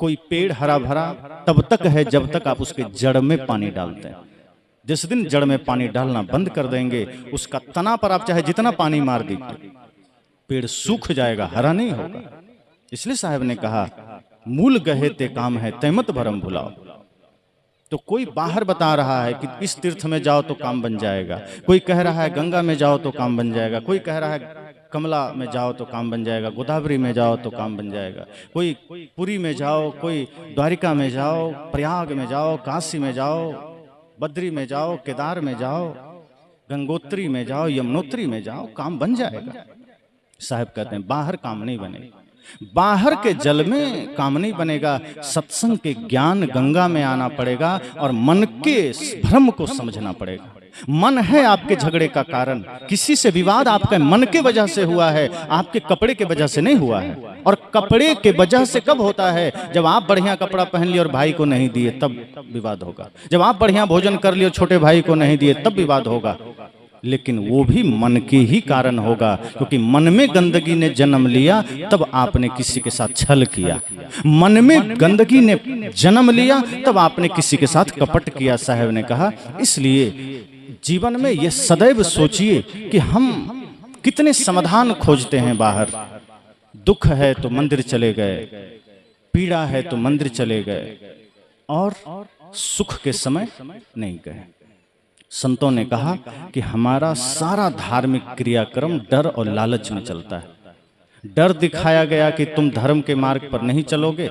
कोई पेड़ हरा भरा तब तक है जब तक आप उसके जड़ में पानी डालते हैं। जिस दिन जड़ में पानी डालना बंद कर देंगे, उसका तना पर आप चाहे जितना पानी मार दीजिए, पेड़ सूख जाएगा, हरा नहीं होगा। इसलिए साहब ने कहा मूल गहे ते काम है तैमत भरम भुलाओ। तो कोई बाहर बता रहा है कि इस तीर्थ में जाओ तो काम बन जाएगा, कोई कह रहा है गंगा में जाओ तो काम बन जाएगा, कोई कह रहा है कमला में जाओ तो काम बन जाएगा, गोदावरी में जाओ तो काम बन जाएगा, कोई पुरी में जाओ, कोई द्वारिका में जाओ, प्रयाग में जाओ, काशी में जाओ, बद्री में जाओ, केदार में जाओ, गंगोत्री में जाओ, यमुनोत्री में जाओ, काम बन जाएगा। साहब कहते हैं बाहर काम नहीं बनेगा, बाहर के जल में काम नहीं बनेगा, सत्संग के ज्ञान गंगा में आना पड़ेगा और मन के भ्रम को समझना पड़ेगा। मन है आपके झगड़े का कारण, किसी से विवाद आपके मन के वजह से हुआ है, आपके कपड़े के वजह से नहीं हुआ है। और कपड़े के वजह से कब होता है? जब आप बढ़िया कपड़ा पहन लिए और भाई को नहीं दिए तब विवाद होगा, जब आप बढ़िया भोजन कर लिए छोटे भाई को नहीं दिए तब विवाद होगा। लेकिन वो भी मन के ही कारण होगा, क्योंकि मन में गंदगी ने जन्म लिया तब आपने किसी के साथ छल किया, मन में गंदगी ने जन्म लिया तब आपने किसी के साथ कपट किया। साहब ने कहा इसलिए जीवन में यह सदैव सोचिए कि हम कितने समाधान खोजते हैं बाहर। दुख है तो मंदिर चले गए, पीड़ा है तो मंदिर चले गए, और सुख के समय नहीं गए। संतों ने कहा कि हमारा सारा धार्मिक क्रियाक्रम डर और लालच में चलता है। डर दिखाया गया कि तुम धर्म के मार्ग पर नहीं चलोगे,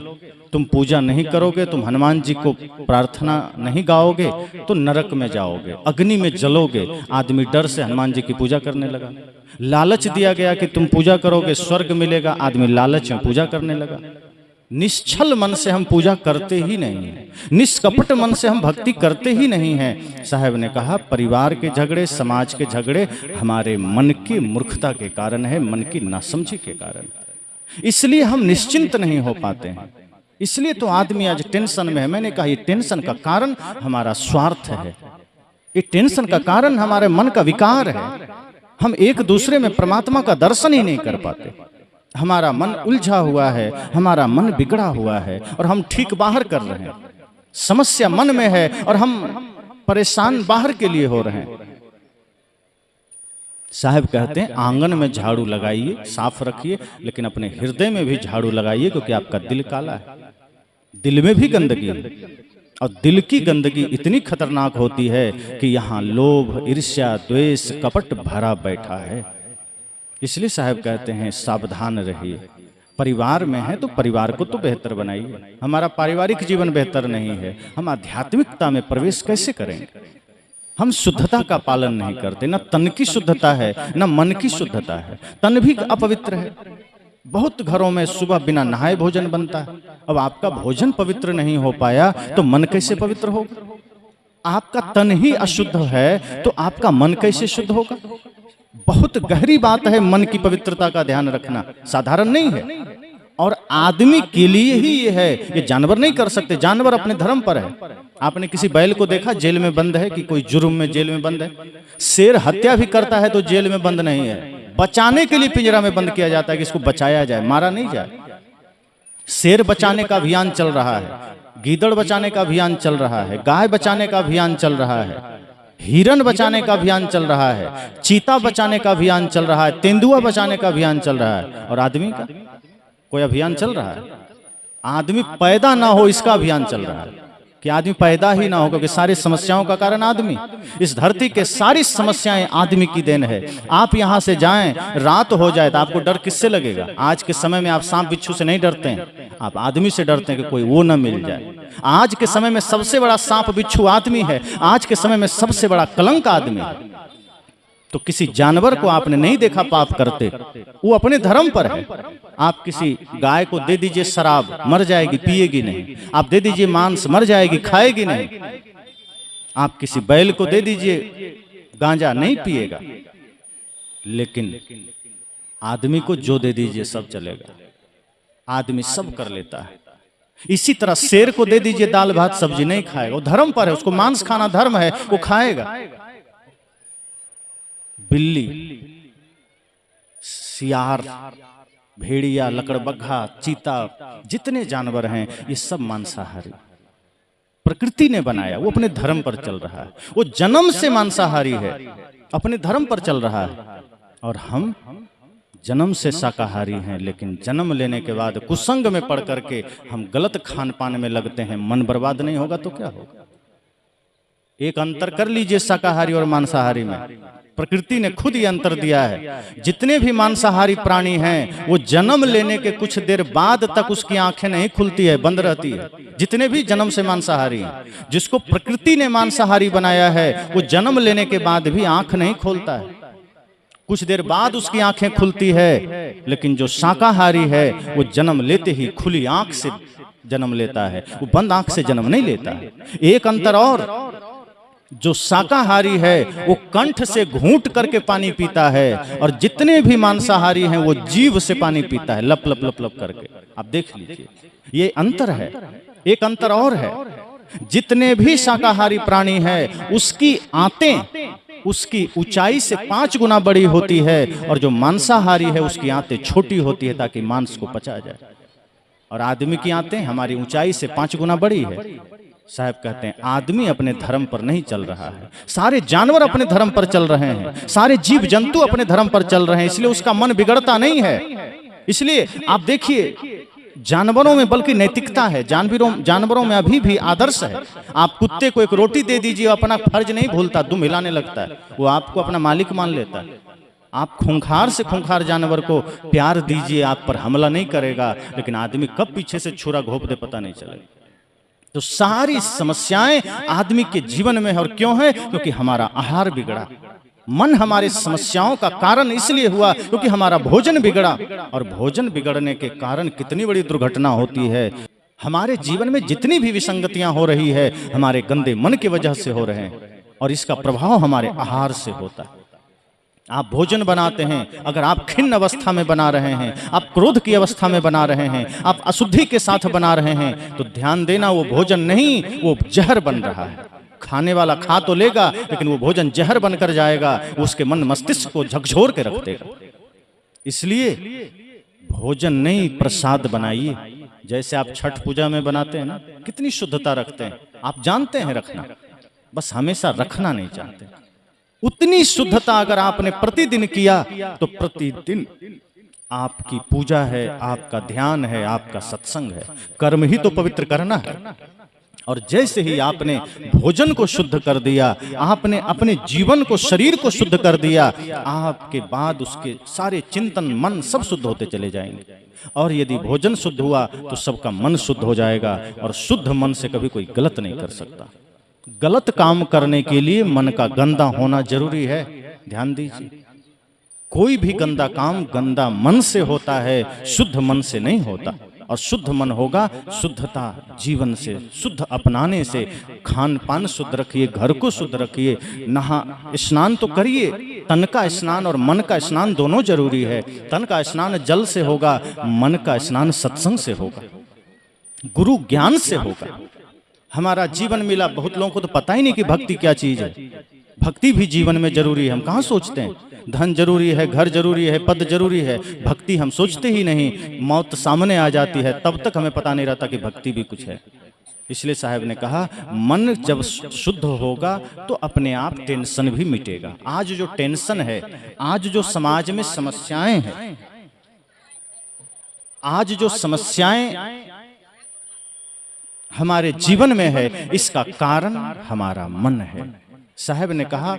तुम पूजा नहीं करोगे, तुम हनुमान जी को प्रार्थना नहीं गाओगे तो नरक में जाओगे, अग्नि में जलोगे। आदमी डर से हनुमान जी की पूजा करने लगा। लालच दिया गया कि तुम पूजा करोगे स्वर्ग मिलेगा, आदमी लालच में पूजा करने लगा। निश्चल मन से हम पूजा करते ही नहीं हैं, निष्कपट मन से हम भक्ति करते ही नहीं हैं। साहब ने कहा परिवार के झगड़े, समाज के झगड़े हमारे मन की मूर्खता के कारण है, मन की नासमझी के कारण। इसलिए हम निश्चिंत नहीं हो पाते हैं, इसलिए तो आदमी आज टेंशन में है। मैंने कहा ये टेंशन का कारण हमारा स्वार्थ है, ये टेंशन का कारण हमारे मन का विकार है। हम एक दूसरे में परमात्मा का दर्शन ही नहीं कर पाते, हमारा मन उलझा हुआ है, हमारा मन बिगड़ा हुआ है और हम ठीक बाहर कर रहे हैं। समस्या मन में है और हम परेशान बाहर के लिए हो रहे हैं। साहब कहते हैं आंगन में झाड़ू लगाइए, साफ रखिए, लेकिन अपने हृदय में भी झाड़ू लगाइए, क्योंकि आपका दिल काला है, दिल में भी गंदगी है। और दिल की गंदगी इतनी खतरनाक होती है कि यहाँ लोभ, ईर्ष्या, द्वेष, कपट भरा बैठा है। इसलिए साहब कहते हैं सावधान रहिए। परिवार में है तो परिवार को तो बेहतर बनाइए। हमारा पारिवारिक जीवन बेहतर नहीं है, हम आध्यात्मिकता में प्रवेश कैसे करेंगे? हम शुद्धता का पालन नहीं करते, न तन की शुद्धता है न मन की शुद्धता है। तन भी अपवित्र है। बहुत घरों में सुबह बिना नहाए भोजन बनता है। अब आपका भोजन पवित्र नहीं हो पाया तो मन कैसे पवित्र होगा? आपका तन ही अशुद्ध है तो आपका मन कैसे शुद्ध होगा? बहुत गहरी बात है मन की पवित्रता का ध्यान रखना, साधारण नहीं है। और आदमी के लिए ही ये है, ये जानवर नहीं कर सकते। जानवर अपने धर्म पर है। आपने किसी बैल को देखा जेल में बंद है कि कोई जुर्म में जेल में बंद है? शेर हत्या भी करता है तो जेल में बंद नहीं है, बचाने के लिए पिंजरा में बंद किया जाता है कि इसको बचाया जाए, मारा नहीं जाए। शेर बचाने का अभियान चल रहा है, गीदड़ बचाने का अभियान चल रहा है, गाय बचाने का अभियान चल रहा है, हिरण बचाने का अभियान चल रहा है, चीता बचाने का अभियान चल रहा है, तेंदुआ बचाने का अभियान चल रहा है। और आदमी का कोई अभियान चल रहा है? आदमी पैदा ना हो इसका अभियान चल रहा है कि आदमी पैदा ही ना हो, क्योंकि सारी समस्याओं का कारण आदमी। इस धरती के सारी समस्याएं आदमी की देन है। आप यहां से जाएं, रात हो जाए तो आपको डर किससे लगेगा? आज के समय में आप सांप बिच्छू से नहीं डरते हैं, आप आदमी से डरते हैं कि कोई वो ना मिल जाए। आज के समय में सबसे बड़ा सांप बिच्छू आदमी है। आज के समय में सबसे बड़ा कलंक आदमी है। तो किसी जानवर को आपने नहीं देखा पाप करते, वो अपने धर्म पर है। आप किसी गाय को दे दीजिए शराब, मर जाएगी, पिएगी नहीं। आप दे दीजिए मांस, मर जाएगी, खाएगी नहीं। आप किसी बैल को दे दीजिए गांजा, नहीं पिएगा। लेकिन आदमी को जो दे दीजिए सब चलेगा, आदमी सब कर लेता है। इसी तरह शेर को दे दीजिए दाल भात सब्जी, नहीं खाएगा, वो धर्म पर है, उसको मांस खाना धर्म है, वो खाएगा। बिल्ली, सियार, भेड़िया, लकड़बग्घा, चीता, जितने जानवर हैं ये सब मांसाहारी प्रकृति ने बनाया। वो अपने धर्म पर चल रहा है, वो जन्म से मांसाहारी है, अपने धर्म पर चल रहा है। और हम जन्म से शाकाहारी हैं, लेकिन जन्म लेने के बाद कुसंग में पड़ करके हम गलत खान पान में लगते हैं। मन बर्बाद नहीं होगा तो क्या होगा? एक अंतर कर लीजिए शाकाहारी और मांसाहारी में। प्रकृति ने खुद ही अंतर दिया है। जितने भी मांसाहारी प्राणी हैं वो जन्म लेने के कुछ देर बाद तक उसकी आंखें नहीं खुलती है, बंद रहती है। जितने भी जन्म से मांसाहारी हैं, जिसको प्रकृति ने मांसाहारी बनाया है वो जन्म लेने के बाद भी आंख नहीं खोलता है, कुछ देर बाद उसकी आंखें खुलती है। लेकिन जो शाकाहारी है वो जन्म लेते ही खुली आंख से जन्म लेता है, वो बंद आंख से जन्म नहीं लेता है। एक अंतर और, जो शाकाहारी है वो कंठ से घूंट करके पानी पीता है, और जितने भी मांसाहारी हैं वो जीभ से पानी पीता है, लप लप लप लप करके। आप देख लीजिए, ये अंतर है। एक अंतर और है, जितने भी शाकाहारी प्राणी हैं उसकी आंतें उसकी ऊंचाई से 5 गुना बड़ी होती है, और जो मांसाहारी है उसकी आंतें छोटी होती है ताकि मांस को पचा जाए। और आदमी की आंतें हमारी ऊंचाई से 5 गुना बड़ी है। साहब कहते हैं आदमी अपने धर्म पर नहीं चल रहा है, सारे जानवर अपने धर्म पर चल रहे हैं, सारे जीव जंतु अपने धर्म पर चल रहे हैं, इसलिए उसका मन बिगड़ता नहीं है। इसलिए आप देखिए जानवरों में बल्कि नैतिकता है, जानवरों में अभी भी आदर्श है। आप कुत्ते को एक रोटी दे दीजिए, अपना फर्ज नहीं भूलता, दुम हिलाने लगता है, वो आपको अपना मालिक मान लेता है। आप खूंखार से खूंखार जानवर को प्यार दीजिए, आप पर हमला नहीं करेगा, लेकिन आदमी कब पीछे से छुरा घोंप दे पता नहीं चलेगा। तो सारी समस्याएं आदमी के जीवन में है, और क्यों है? क्योंकि हमारा आहार बिगड़ा। मन हमारी समस्याओं का कारण इसलिए हुआ क्योंकि हमारा भोजन बिगड़ा, और भोजन बिगड़ने के कारण कितनी बड़ी दुर्घटना होती है। हमारे जीवन में जितनी भी विसंगतियां हो रही है हमारे गंदे मन की वजह से हो रहे हैं, और इसका प्रभाव हमारे आहार से होता है। आप भोजन बनाते हैं, अगर आप खिन्न अवस्था में बना रहे हैं, आप क्रोध की अवस्था में बना रहे हैं, आप अशुद्धि के साथ बना रहे हैं, तो ध्यान देना वो भोजन नहीं, वो जहर बन रहा है। खाने वाला खा तो लेगा, लेकिन वो भोजन जहर बनकर जाएगा, उसके मन मस्तिष्क को झकझोर के रख देगा। इसलिए भोजन नहीं, प्रसाद बनाइए। जैसे आप छठ पूजा में बनाते हैं ना, कितनी शुद्धता रखते हैं, आप जानते हैं रखना, बस हमेशा रखना नहीं चाहते। उतनी शुद्धता अगर आपने प्रतिदिन किया तो प्रतिदिन आपकी पूजा है, आपका ध्यान है, आपका सत्संग है। कर्म ही तो पवित्र करना है। और जैसे ही आपने भोजन को शुद्ध कर दिया, आपने अपने जीवन को, शरीर को शुद्ध कर दिया, आपके बाद उसके सारे चिंतन, मन सब शुद्ध होते चले जाएंगे। और यदि भोजन शुद्ध हुआ तो सबका मन शुद्ध हो जाएगा, और शुद्ध मन से कभी कोई गलत नहीं कर सकता। गलत काम करने के लिए मन का गंदा होना जरूरी है, ध्यान दीजिए। कोई भी गंदा काम गंदा मन से होता है, शुद्ध मन से नहीं होता। और शुद्ध मन होगा शुद्धता जीवन से, शुद्ध अपनाने से। खान पान शुद्ध रखिए, घर को शुद्ध रखिए, नहा स्नान तो करिए। तन का स्नान और मन का स्नान दोनों जरूरी है। तन का स्नान जल से होगा, मन का स्नान सत्संग से होगा, गुरु ज्ञान से होगा। हमारा जीवन मिला, बहुत लोगों को तो पता ही नहीं कि भक्ति क्या चीज है। भक्ति भी जीवन में जरूरी है। हम कहाँ सोचते हैं धन जरूरी है, घर जरूरी है, पद जरूरी है, भक्ति हम सोचते ही नहीं। मौत सामने आ जाती है तब तक हमें पता नहीं रहता कि भक्ति भी कुछ है। इसलिए साहब ने कहा मन जब शुद्ध होगा तो अपने आप टेंशन भी मिटेगा। आज जो टेंशन है, आज जो समाज में समस्याएं हैं, आज जो समस्याएं हमारे जीवन में है, इसका कारण हमारा मन है। साहब ने कहा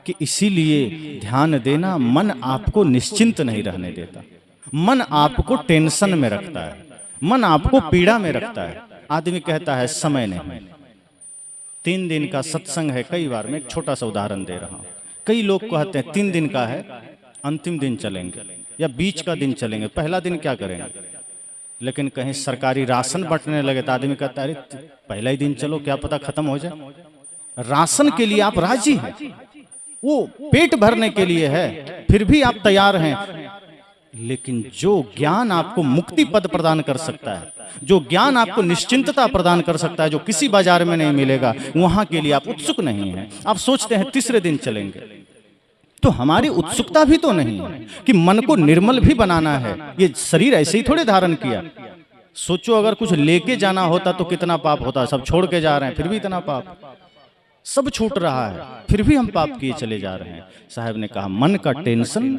कि इसीलिए ध्यान देना, मन आपको निश्चिंत नहीं रहने देता, मन आपको टेंशन में रखता है, मन आपको पीड़ा में रखता है। आदमी कहता है समय नहीं, 3 दिन का सत्संग है। कई बार मैं एक छोटा सा उदाहरण दे रहा हूँ। कई लोग कहते हैं 3 दिन का है, अंतिम दिन चलेंगे या बीच का दिन चलेंगे, पहला दिन क्या करेंगे। लेकिन कहीं सरकारी राशन बंटने लगे तो आदमी कहता है अरे पहला ही दिन चलो, क्या पता खत्म हो जाए। राशन के लिए आप राजी हैं, वो पेट भरने के लिए है, फिर भी आप तैयार हैं। लेकिन जो ज्ञान आपको मुक्ति पद प्रदान कर सकता है, जो ज्ञान आपको निश्चिंतता प्रदान कर सकता है, जो किसी बाजार में नहीं मिलेगा, वहां के लिए आप उत्सुक नहीं हैं। आप सोचते हैं तीसरे दिन चलेंगे, तो हमारी उत्सुकता भी तो नहीं है कि मन को निर्मल भी बनाना है। ये शरीर ऐसे ही थोड़े धारण किया। सोचो अगर कुछ लेके जाना होता तो कितना पाप होता। सब छोड़ के जा रहे हैं फिर भी इतना पाप, सब छूट रहा है फिर भी हम पाप किए चले जा रहे हैं। साहब ने कहा मन का टेंशन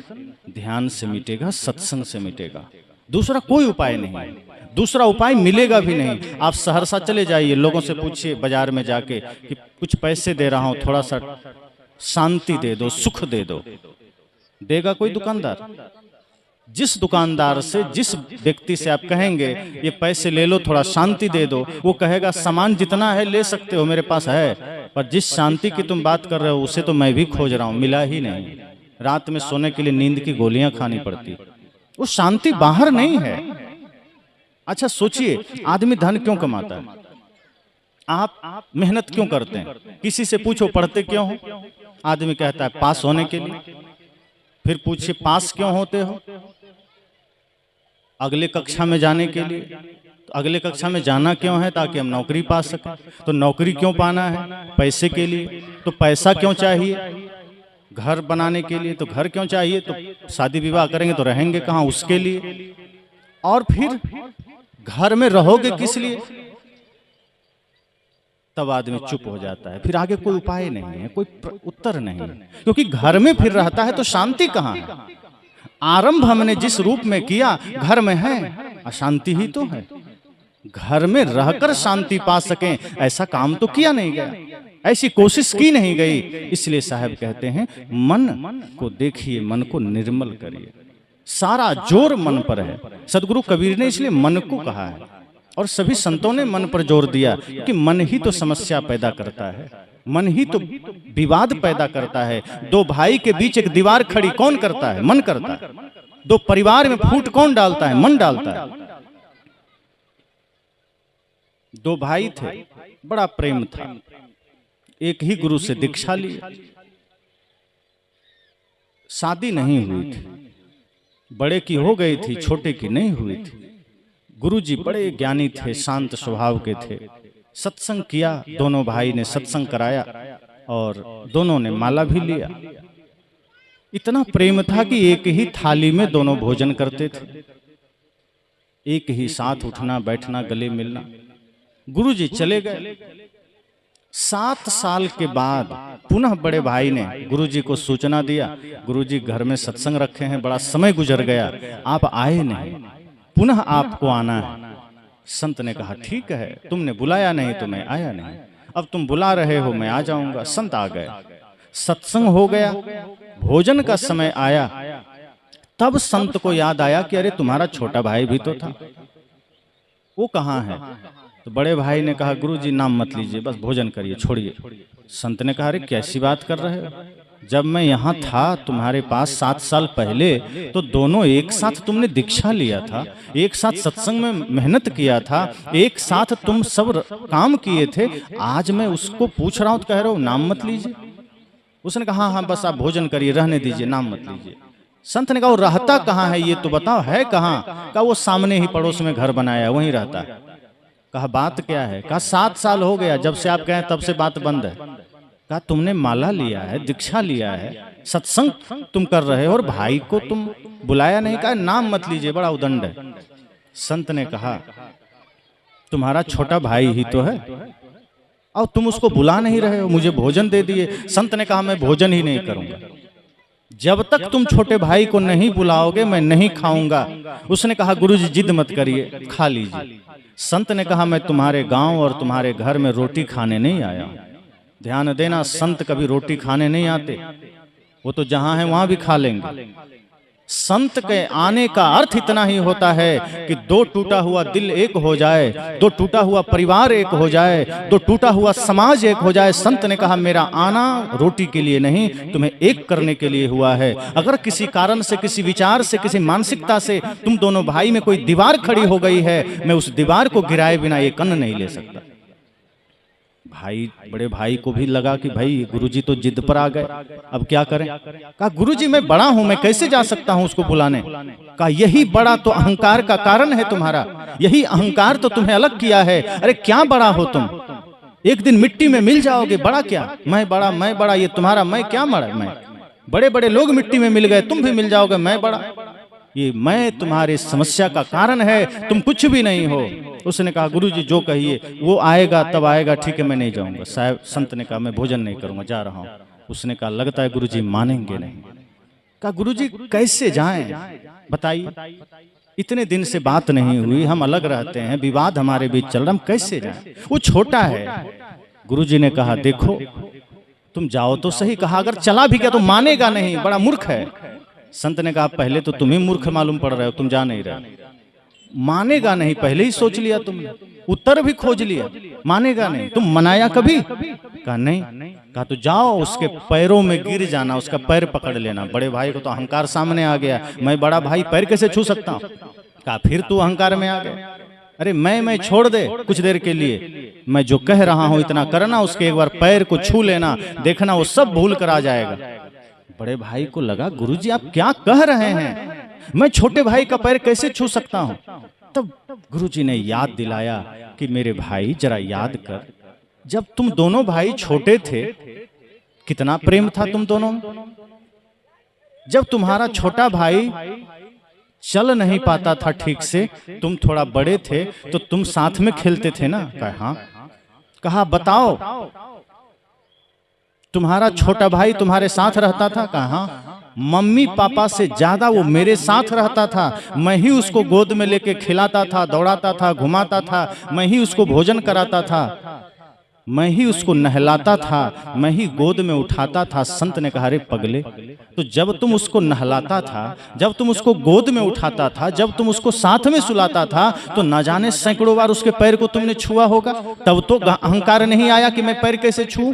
ध्यान से मिटेगा, सत्संग से मिटेगा, दूसरा कोई उपाय नहीं, दूसरा उपाय मिलेगा भी नहीं। आप सहरसा चले जाइए, लोगों से पूछिए बाजार में जाके कि कुछ पैसे दे रहा हूं, थोड़ा सा शांति दे दो, सुख दे दो, देगा कोई दुकानदार? जिस दुकानदार से, जिस व्यक्ति से आप कहेंगे ये पैसे ले लो थोड़ा शांति दे दो, वो कहेगा सामान जितना है ले सकते हो मेरे पास है, पर जिस शांति की तुम बात कर रहे हो उसे तो मैं भी खोज रहा हूं, मिला ही नहीं। रात में सोने के लिए नींद की गोलियां खानी पड़ती, वो शांति बाहर नहीं है। अच्छा सोचिए, आदमी धन क्यों कमाता है? आप मेहनत क्यों करते हैं? किसी से पूछो पढ़ते क्यों हो? आदमी कहता है पास होने के लिए। फिर पूछिए पास क्यों होते हो? अगले कक्षा में जाने के लिए। तो अगले कक्षा में जाना क्यों है? ताकि हम नौकरी पा सकें। तो नौकरी क्यों पाना है? पैसे के लिए। तो पैसा क्यों चाहिए? घर बनाने के लिए। तो घर क्यों चाहिए? तो शादी विवाह करेंगे तो रहेंगे कहाँ, उसके लिए। और फिर घर में रहोगे किस लिए? तब आदमी चुप हो जाता है, फिर आगे कोई उपाय नहीं है, कोई उत्तर नहीं है, क्योंकि घर में फिर रहता है तो शांति कहाँ है? आरंभ हमने जिस रूप में किया घर में है, अशांति ही तो है। घर में रहकर शांति पा सकें ऐसा काम तो किया नहीं गया, ऐसी कोशिश की नहीं गई। इसलिए साहब कहते हैं मन को देखिए, मन को निर्मल करिए। सारा जोर मन पर है। सदगुरु कबीर ने इसलिए मन को कहा है और सभी संतों ने मन पर जोर दिया कि मन ही तो समस्या पैदा करता है, मन ही तो विवाद पैदा करता है। दो भाई के बीच एक दीवार खड़ी कौन करता है? मन करता है। दो परिवार में फूट कौन डालता है? मन डालता है। दो भाई थे, बड़ा प्रेम था, एक ही गुरु से दीक्षा ली, शादी नहीं हुई थी, बड़े की हो गई थी, छोटे की नहीं हुई थी। गुरुजी बड़े ज्ञानी थे, शांत स्वभाव के थे। सत्संग किया, दोनों भाई ने सत्संग कराया और दोनों ने माला भी लिया। इतना प्रेम था कि एक ही थाली में दोनों भोजन करते थे, एक ही साथ उठना बैठना गले मिलना। गुरुजी चले गए। 7 साल के बाद पुनः बड़े भाई ने गुरुजी को सूचना दिया, गुरुजी घर में सत्संग रखे हैं, बड़ा समय गुजर गया, आप आए नहीं, पुनः आपको आना है। संत ने कहा ठीक है, तुमने बुलाया नहीं तो मैं आया नहीं, अब तुम बुला रहे हो मैं आ जाऊंगा। संत आ गए, सत्संग हो गया, भोजन का समय आया। तब संत को याद आया कि अरे तुम्हारा छोटा भाई भी तो था, वो कहाँ है? तो बड़े भाई ने कहा गुरुजी नाम मत लीजिए, बस भोजन करिए, छोड़िए। संत ने कहा अरे कैसी बात कर रहे हो, जब मैं यहाँ था तुम्हारे पास 7 साल पहले तो दोनों एक साथ तुमने दीक्षा लिया था, एक साथ सत्संग में मेहनत किया था, एक साथ तुम सब काम किए थे। आज मैं उसको पूछ रहा हूँ तो कह रहा हूँ नाम मत लीजिए। उसने कहा हाँ बस आप भोजन करिए, रहने दीजिए, नाम मत लीजिए। संत ने कहा वो रहता कहाँ है ये तो बताओ, है कहाँ? कहा वो सामने ही पड़ोस में घर बनाया, वहीं रहता है। कहा बात क्या है? कहा 7 साल हो गया, जब से आप कहें तब से बात बंद है। कहा तुमने माला लिया है, दीक्षा लिया है, सत्संग तुम कर रहे हो और भाई को तुम बुलाया नहीं। कहा नाम मत लीजिए, बड़ा उदंड है। संत ने कहा तुम्हारा छोटा भाई ही तो है और तुम उसको बुला नहीं रहे हो, मुझे भोजन दे दिए। संत ने कहा मैं भोजन ही नहीं करूंगा, जब तक तुम छोटे भाई को नहीं बुलाओगे मैं नहीं खाऊंगा। उसने कहा गुरुजी जिद मत करिए, खा लीजिए। संत ने कहा मैं तुम्हारे गांव और तुम्हारे घर में रोटी खाने नहीं आया। ध्यान देना, संत कभी रोटी खाने नहीं आते, वो तो जहां है वहां भी खा लेंगे। संत के आने का अर्थ इतना ही होता है कि दो टूटा हुआ दिल एक हो जाए, दो टूटा हुआ परिवार एक हो जाए, दो टूटा हुआ समाज एक हो जाए। संत ने कहा मेरा आना रोटी के लिए नहीं, तुम्हें एक करने के लिए हुआ है। अगर किसी कारण से, किसी विचार से, किसी मानसिकता से तुम दोनों भाई में कोई दीवार खड़ी हो गई है, मैं उस दीवार को गिराए बिना एक अन्न नहीं ले सकता। भाई, बड़े भाई को भी लगा कि भाई गुरुजी तो जिद पर आ गए, अब क्या करें? कहा गुरुजी मैं बड़ा हूं, मैं कैसे जा सकता हूं उसको बुलाने? कहा यही बड़ा तो अहंकार का कारण है तुम्हारा, यही अहंकार तो तुम्हें अलग किया है। अरे क्या बड़ा हो तुम, एक दिन मिट्टी में मिल जाओगे। बड़ा क्या, मैं बड़ा, मैं बड़ा, ये तुम्हारा मैं क्या बड़ा, बड़े बड़े लोग मिट्टी में मिल गए, तुम भी मिल जाओगे, मैं बड़ा, ये मैं तुम्हारी समस्या का कारण है, तुम कुछ भी नहीं हो। उसने कहा गुरुजी जो कहिए, वो आएगा तब आएगा, ठीक है मैं नहीं जाऊंगा। साहब संत ने कहा मैं भोजन नहीं करूंगा, जा रहा हूं। उसने कहा लगता है गुरुजी मानेंगे नहीं। कहा गुरुजी कैसे जाएं, बताइए, इतने दिन से बात नहीं हुई, हम अलग रहते हैं, विवाद हमारे बीच चल रहा, हम कैसे जाएं, वो छोटा है। गुरुजी ने कहा देखो तुम जाओ तो सही, कहा अगर चला भी गया तो मानेगा नहीं, बड़ा मूर्ख है। संत ने कहा पहले तो तुम्हें मूर्ख मालूम पड़ रहे हो, तुम जा नहीं रहे, मानेगा नहीं, पहले ही सोच लिया तुमने, उत्तर भी खोज लिया, मानेगा नहीं, तुम मनाया कभी? कहा नहीं। कहा तो जाओ उसके पैरों में गिर जाना, उसका पैर पकड़ लेना। बड़े भाई को तो अहंकार सामने आ गया, मैं बड़ा भाई पैर कैसे छू सकता हूँ? कहा फिर तू अहंकार में आ गया, अरे मैं छोड़ दे कुछ देर के लिए, मैं जो कह रहा हूं इतना करना, उसके एक बार पैर को छू लेना, देखना वो सब भूल कर आ जाएगा। बड़े भाई को लगा गुरुजी आप क्या कह रहे हैं, मैं छोटे भाई का पैर कैसे छू सकता हूं? तब गुरुजी ने याद दिलाया कि मेरे भाई जरा याद कर, जब तुम दोनों भाई छोटे थे कितना प्रेम था तुम दोनों, जब तुम्हारा छोटा भाई चल नहीं पाता था ठीक से, तुम थोड़ा बड़े थे तो तुम साथ में खेलते थे ना? कहा हाँ। कहा बताओ तुम्हारा छोटा भाई तुम्हारे साथ रहता था? कहा हाँ। मम्मी पापा से ज्यादा वो मेरे साथ रहता था, मैं ही उसको गोद में लेके खिलाता था, दौड़ाता था, घुमाता था, मैं ही उसको भोजन कराता था, मैं ही उसको नहलाता था, मैं ही गोद में उठाता था। संत ने कहा अरे पगले, तो जब तुम उसको नहलाता था, जब तुम उसको गोद में उठाता था, जब तुम उसको साथ में सुलाता था, तो न जाने सैकड़ों बार उसके पैर को तुमने छुआ होगा, तब तो अहंकार नहीं आया कि मैं पैर कैसे छूऊं।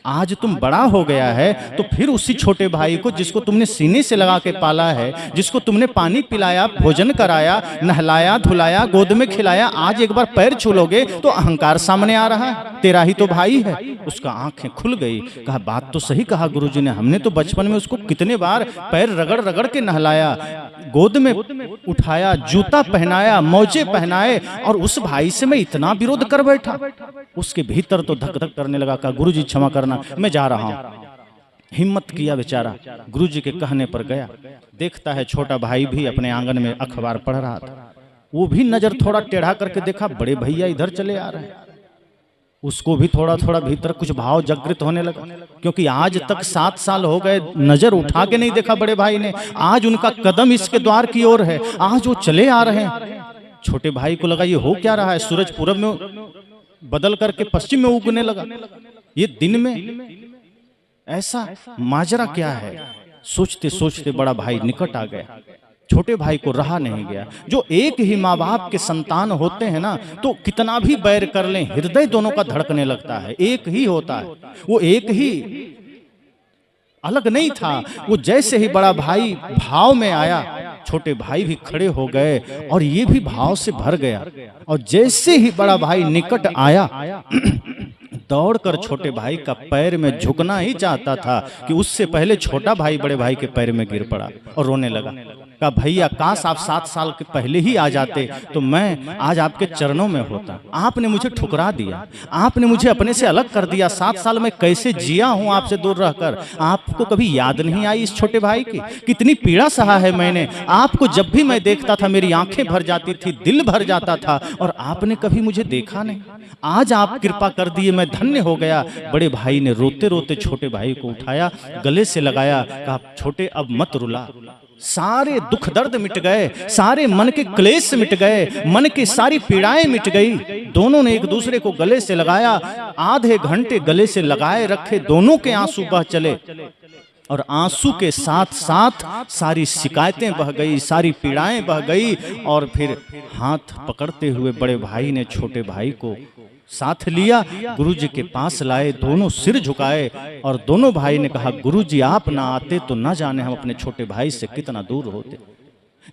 आज तुम बड़ा हो गया है तो फिर उसी छोटे भाई को, जिसको तुमने सीने से लगा के पाला है, जिसको तुमने पानी पिलाया, भोजन कराया, नहलाया धुलाया, गोद में खिलाया, आज एक बार पैर छू लोगे तो अहंकार सामने आ रहा है, तेरा ही तो भाई है। उसका आंखें खुल गई, कहा बात तो सही कहा गुरुजी ने, हमने तो बचपन में उसको कितने बार पैर रगड़ रगड़ के नहलाया, गोद में उठाया, जूता पहनाया, मोजे पहनाए, और उस भाई से मैं इतना विरोध कर बैठा। उसके भीतर तो धक धक करने लगा, कहा गुरुजी क्षमा करना, मैं जा रहा हूं। हिम्मत किया बेचारा, गुरुजी के कहने पर गया। देखता है छोटा भाई भी अपने आंगन में अखबार पढ़ रहा था, वो भी नजर थोड़ा टेढ़ा करके देखा, बड़े भैया इधर चले आ रहे हैं। उसको भी थोड़ा थोड़ा भीतर कुछ भाव जागृत होने लगा, क्योंकि आज तक 7 साल हो गए नजर उठा के नहीं देखा बड़े भाई ने, आज उनका कदम इसके द्वार की ओर है, आज वो चले आ रहे हैं। छोटे भाई को लगा ये हो क्या रहा है, सूरज पूरब में बदल करके पश्चिम में उगने लगा, ये दिन में ऐसा माजरा क्या है। सोचते सोचते बड़ा भाई निकट आ गया, छोटे भाई को रहा नहीं गया। जो एक ही माँ बाप के संतान होते हैं ना, तो कितना भी बैर कर लें हृदय दोनों का धड़कने लगता है, एक ही होता है, वो एक ही, अलग नहीं था। वो जैसे ही बड़ा भाई भाव में आया, छोटे भाई भी खड़े हो गए और ये भी भाव से भर गया, और जैसे ही बड़ा भाई निकट आया दौड़कर छोटे भाई का पैर में झुकना ही चाहता था कि उससे पहले छोटा भाई बड़े भाई के पैर में गिर पड़ा और रोने लगा। कहा भैया काश आप 7 साल के पहले ही आ जाते तो मैं आज आपके चरणों में होता, आपने मुझे ठुकरा दिया, आपने मुझे अपने से अलग कर दिया। 7 साल में कैसे जिया हूं आपसे दूर रहकर, आपको कभी याद नहीं आई इस छोटे भाई की, कितनी पीड़ा सहा है मैंने। आपको जब भी मैं देखता था मेरी आंखें भर जाती थी, दिल भर जाता था, और आपने कभी मुझे देखा नहीं। आज आप कृपा कर दिए, मैं धन्य हो गया। बड़े भाई ने रोते रोते छोटे भाई को उठाया, गले से लगाया, कहा छोटे अब मत रुला, सारे दुख दर्द मिट गए, सारे मन के क्लेश मिट गए, मन की सारी पीड़ाएं मिट गई। दोनों ने एक दूसरे को गले से लगाया, आधे घंटे गले से लगाए रखे, दोनों के आंसू बह चले, और आंसू के साथ साथ सारी शिकायतें बह गई, सारी पीड़ाएं बह गई। और फिर हाथ पकड़ते हुए बड़े भाई ने छोटे भाई को साथ लिया, गुरुजी के पास लाए, दोनों सिर झुकाए, और दोनों भाई ने कहा गुरुजी आप ना आते तो न जाने हम अपने छोटे भाई से कितना दूर होते।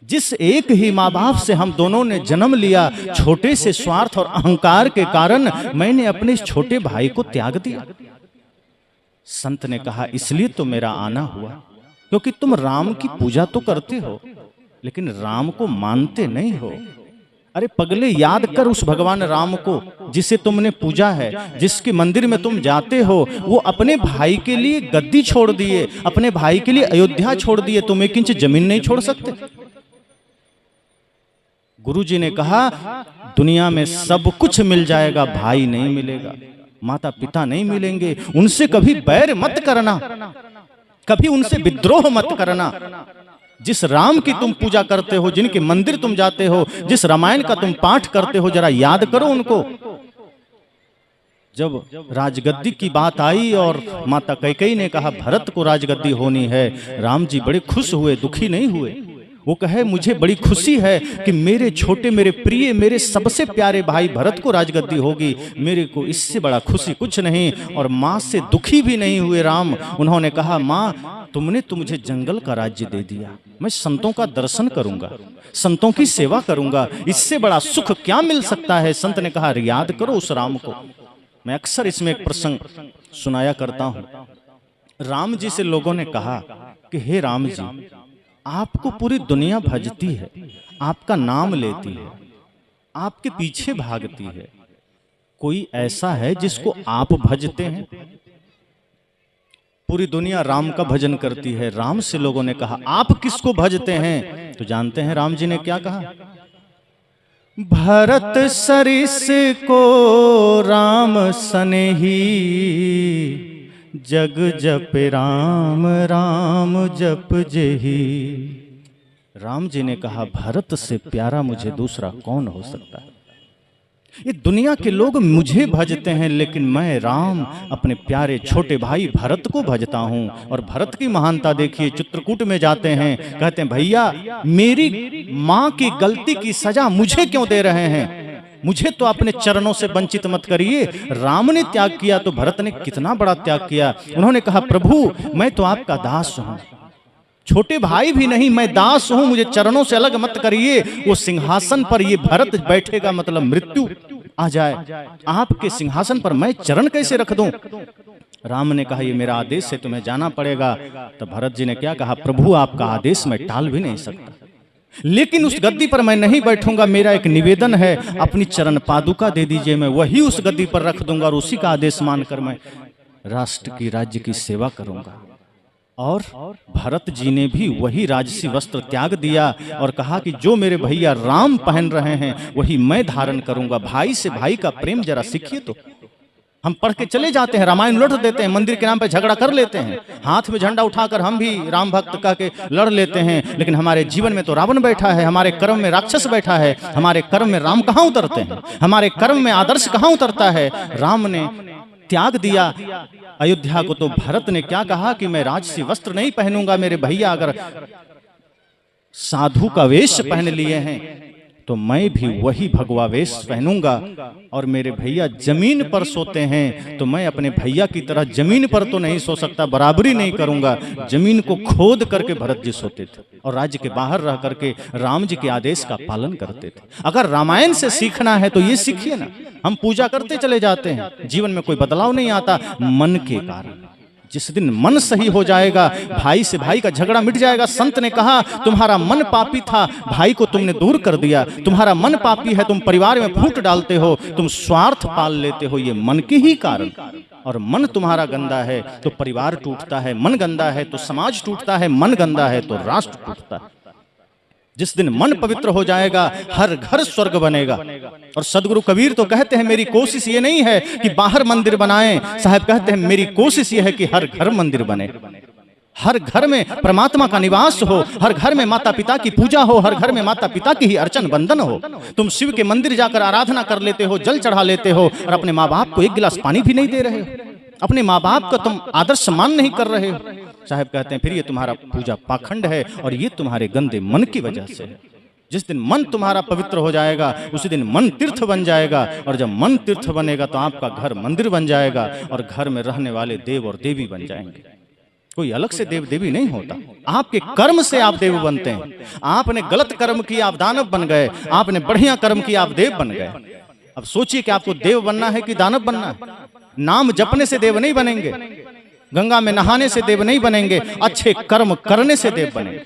जिस एक ही माँ बाप से हम दोनों ने जन्म लिया, छोटे से स्वार्थ और अहंकार के कारण मैंने अपने इस छोटे भाई को त्याग दिया। संत ने कहा इसलिए तो मेरा आना हुआ, क्योंकि तुम राम की पूजा तो करते हो लेकिन राम को मानते नहीं हो। अरे पगले, याद कर उस भगवान राम को जिसे तुमने पूजा है, जिसके मंदिर में तुम जाते हो। वो अपने भाई के लिए गद्दी छोड़ दिए, अपने भाई के लिए अयोध्या छोड़ दिए, तुम 1 इंच जमीन नहीं छोड़ सकते। गुरुजी ने कहा दुनिया में सब कुछ मिल जाएगा, भाई नहीं मिलेगा, माता पिता नहीं मिलेंगे। उनसे कभी बैर मत करना, कभी उनसे विद्रोह मत करना। जिस राम की तुम पूजा करते हो, जिनके मंदिर तुम जाते हो, जिस रामायण का तुम पाठ करते हो, जरा याद करो उनको। जब राजगद्दी की बात आई और माता कैकेयी ने कहा भरत को राजगद्दी होनी है, राम जी बड़े खुश हुए, दुखी नहीं हुए। वो कहे मुझे बड़ी खुशी है कि मेरे छोटे, मेरे प्रिय, मेरे सबसे प्यारे भाई भरत को राजगद्दी होगी, मेरे को इससे बड़ा खुशी कुछ नहीं। और माँ से दुखी भी नहीं हुए राम। उन्होंने कहा माँ तुमने तो मुझे जंगल का राज्य दे दिया, मैं संतों का दर्शन करूंगा, संतों की सेवा करूंगा, इससे बड़ा सुख क्या मिल सकता है। संत ने कहा याद करो उस राम को। मैं अक्सर इसमें एक प्रसंग सुनाया करता हूं। राम जी से लोगों ने कहा कि हे राम जी, आपको पूरी दुनिया भजती है, आपका नाम लेती है, आपके पीछे भागती है, कोई ऐसा है जिसको आप भजते हैं? पूरी दुनिया राम का भजन करती है। राम से लोगों ने कहा आप किसको भजते हैं? तो जानते हैं राम जी ने क्या कहा? भरत सरिस को राम सनेही, जग जप राम राम जप जेही। राम जी ने कहा भरत से प्यारा मुझे दूसरा कौन हो सकता है। ये दुनिया के लोग मुझे भजते हैं, लेकिन मैं राम अपने प्यारे छोटे भाई भरत को भजता हूं। और भरत की महानता देखिए, चित्रकूट में जाते हैं, कहते हैं भैया मेरी माँ की गलती की सजा मुझे क्यों दे रहे हैं, मुझे तो अपने चरणों से वंचित मत करिए। राम ने त्याग किया तो भरत ने कितना बड़ा त्याग किया। उन्होंने कहा प्रभु मैं तो आपका दास हूं, छोटे भाई भी नहीं, मैं दास हूं, मुझे चरणों से अलग मत करिए। वो सिंहासन पर ये भरत बैठेगा मतलब मृत्यु आ जाए, आपके सिंहासन पर मैं चरण कैसे रख दूं? राम ने कहा ये मेरा आदेश है, तुम्हें जाना पड़ेगा। तो भरत जी ने क्या कहा, प्रभु आपका आदेश मैं टाल भी नहीं सकता, लेकिन उस गद्दी पर मैं नहीं बैठूंगा। मेरा एक निवेदन है, अपनी चरण पादुका दे दीजिए, मैं वही उस गद्दी पर रख दूंगा और उसी का आदेश मानकर मैं राष्ट्र की, राज्य की सेवा करूंगा। और भरत जी ने भी वही राजसी वस्त्र त्याग दिया और कहा कि जो मेरे भैया राम पहन रहे हैं वही मैं धारण करूंगा। भाई से भाई का प्रेम जरा सीखिए। तो हम पढ़ के चले जाते हैं, रामायण लड़ देते हैं, मंदिर के नाम पे झगड़ा कर लेते हैं, हाथ में झंडा उठाकर हम भी राम भक्त कह के लड़ लेते हैं, लेकिन हमारे जीवन में तो रावण बैठा है, हमारे कर्म में राक्षस बैठा है, हमारे कर्म में राम कहाँ उतरते हैं, हमारे कर्म में आदर्श कहाँ उतरता है। राम ने त्याग दिया अयोध्या को, तो भरत ने क्या कहा कि मैं राजसी वस्त्र नहीं पहनूंगा, मेरे भैया अगर साधु का वेश पहन लिए हैं तो मैं भी वही भगवा वेश पहनूंगा। और मेरे भैया जमीन पर सोते हैं तो मैं अपने भैया की तरह जमीन पर तो नहीं सो सकता, बराबरी नहीं करूंगा। जमीन को खोद करके भरत जी सोते थे और राज्य के बाहर रह करके राम जी के आदेश का पालन करते थे। अगर रामायण से सीखना है तो ये सीखिए ना। हम पूजा करते चले जाते हैं, जीवन में कोई बदलाव नहीं आता, मन के कारण। जिस दिन मन सही हो जाएगा, भाई से भाई का झगड़ा मिट जाएगा। संत ने कहा तुम्हारा मन पापी था, भाई को तुमने दूर कर दिया। तुम्हारा मन पापी है, तुम परिवार में फूट डालते हो, तुम स्वार्थ पाल लेते हो, ये मन के ही कारण। और मन तुम्हारा गंदा है तो परिवार टूटता है, मन गंदा है तो समाज टूटता है, मन गंदा है तो राष्ट्र टूटता है। जिस दिन मन पवित्र हो जाएगा हर घर स्वर्ग बनेगा। और सदगुरु कबीर तो कहते हैं मेरी कोशिश ये नहीं है कि बाहर मंदिर बनाएं, साहब कहते हैं मेरी कोशिश ये है कि हर घर मंदिर बने, हर घर में परमात्मा का निवास हो, हर घर में माता पिता की पूजा हो, हर घर में माता पिता की ही अर्चन बंदन हो। तुम शिव के मंदिर जाकर आराधना कर लेते हो, जल चढ़ा लेते हो और अपने माँ बाप को 1 गिलास पानी भी नहीं दे रहे हो, अपने माँ बाप का तुम आदर सम्मान नहीं कर रहे हो। साहब कहते हैं फिर ये तुम्हारा पूजा पाखंड है और ये तुम्हारे गंदे मन की वजह से है। जिस दिन मन तुम्हारा पवित्र हो जाएगा उसी दिन मन तीर्थ बन जाएगा, और जब मन तीर्थ बनेगा तो आपका घर मंदिर बन जाएगा और घर में रहने वाले देव और देवी बन जाएंगे। कोई अलग से देव देवी नहीं होता, आपके कर्म से आप देव बनते हैं। आपने गलत कर्म किया आप दानव बन गए, आपने बढ़िया कर्म किया आप देव बन गए। अब सोचिए कि आपको देव बनना है कि दानव बनना है। नाम जपने से देव नहीं बनेंगे, गंगा में नहाने से देव नहीं बनेंगे, अच्छे कर्म करने से देव बनेंगे।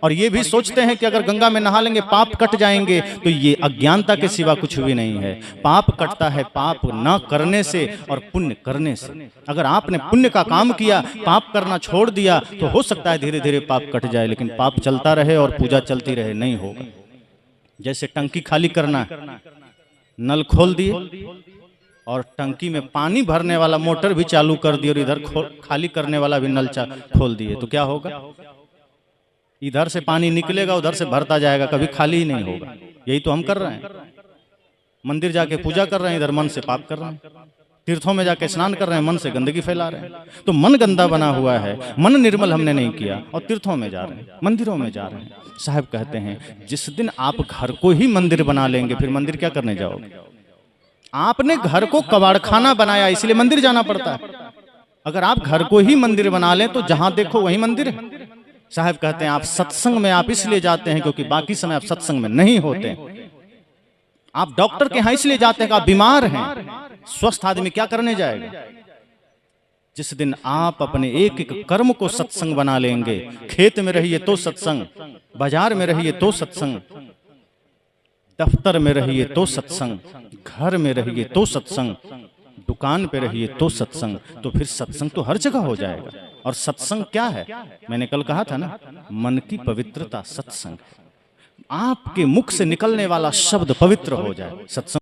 और ये भी सोचते हैं कि अगर गंगा में नहा लेंगे पाप कट जाएंगे, तो ये अज्ञानता के सिवा कुछ भी नहीं है। पाप कटता है पाप न करने से और पुण्य करने से। अगर आपने पुण्य का काम किया, पाप करना छोड़ दिया, तो हो सकता है धीरे धीरे पाप कट जाए, लेकिन पाप चलता रहे और पूजा चलती रहे, नहीं होगा। जैसे टंकी खाली करना है, नल खोल दिए और टंकी में पानी भरने वाला मोटर भी चालू कर दिए और इधर खाली करने वाला भी नल खोल दिए, तो क्या होगा? इधर से पानी निकलेगा, उधर से भरता जाएगा, कभी खाली ही नहीं होगा। यही तो हम कर रहे हैं। मंदिर जाके पूजा कर रहे हैं, इधर मन से पाप कर रहे हैं। तीर्थों में जाके स्नान कर रहे हैं, मन से गंदगी फैला रहे हैं। तो मन गंदा बना हुआ है, मन निर्मल हमने नहीं किया और तीर्थों में जा रहे हैं, मंदिरों में जा रहे हैं। साहब कहते हैं जिस दिन आप घर को ही मंदिर बना लेंगे, फिर मंदिर क्या करने जाओगे? आपने घर को कबाड़खाना बनाया, इसलिए मंदिर जाना पड़ता है। अगर आप घर को ही मंदिर बना लें तो जहां देखो वही मंदिर है। साहब कहते हैं आप सत्संग में आप इसलिए जाते हैं क्योंकि बाकी समय आप सत्संग में नहीं होते। आप डॉक्टर के यहाँ इसलिए जाते हैं कि आप बीमार हैं। स्वस्थ आदमी क्या करने जाएगा? जिस दिन आप अपने एक एक कर्म को सत्संग बना लेंगे, खेत में रहिए तो सत्संग, बाजार में रहिए तो सत्संग, दफ्तर में रहिए तो सत्संग, घर में रहिए तो सत्संग, दुकान पे रहिए तो सत्संग, तो फिर सत्संग तो हर जगह हो जाएगा। और सत्संग क्या है? मैंने कल कहा था ना, मन की पवित्रता सत्संग। आपके मुख से निकलने वाला शब्द पवित्र हो जाए, सत्संग